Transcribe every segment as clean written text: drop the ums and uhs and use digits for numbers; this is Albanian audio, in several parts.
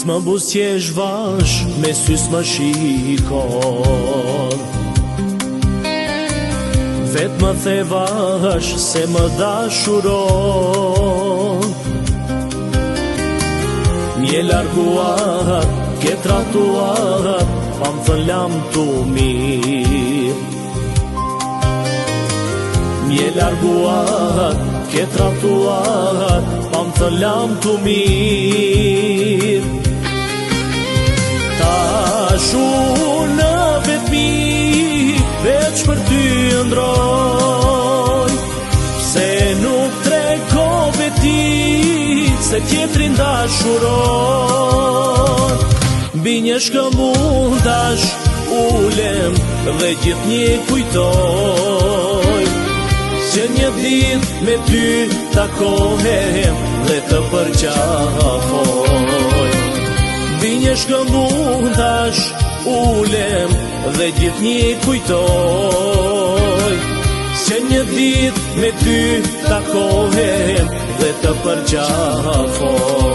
Më buzëqesh vash, me sys më shikon. Vet më the vash, se më dashuron. Mje larguar, ke tratuar, pa më thën lam tu mirë. Mje larguar, ke tratuar, pa më thën lam tu mirë. Tashu në vetmi, veç për ty ndroj. Se nuk tregove ti, se tjetrin dashuron. Mbi një shkëmbultash ulem dhe gjithnjë kujtoj. Se një dit me ty takohem dhe të përqafoj. Mbi një shkëmbultash ulem dhe gjithnjë kujtoj. Se një dit me ty takohem dhe të përqafoj.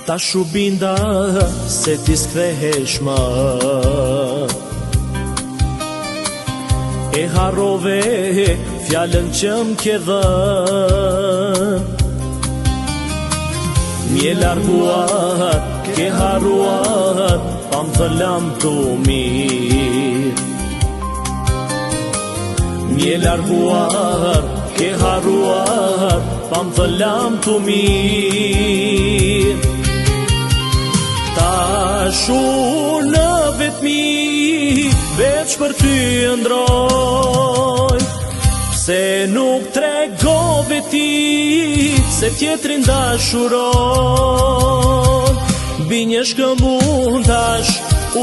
Ta shu binda se ti s'kthehesh më. E harrove fjallën që m'ke dhën. Mje larguar, ke harruar, pa më thën lam tu mirë. Mje larguar, ke harruar, pa më thën lam tu mirë. Tashu në vetmi, veç për ty ndroj. Pse nuk tregove ti, se tjetrin dashuron. Mbi një shkëmbultash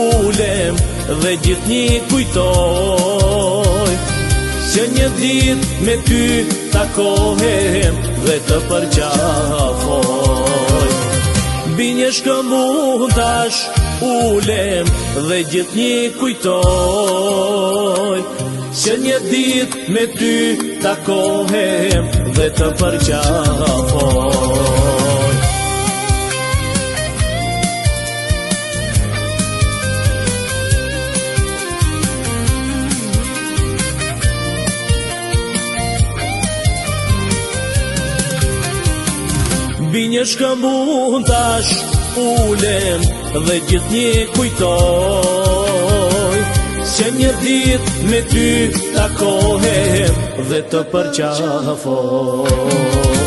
ulem dhe gjithnjë kujtoj. Se një dit me ty takohem dhe të përqafoj. Mbi një shkëmbultash ulem dhe gjithnjë kujtoj. Se një dit me ty takohem dhe të përqafoj. Mbi një shkëmbultash ulem dhe gjithnjë kujtoj. Se një dit me ty takohem dhe të përqafoj.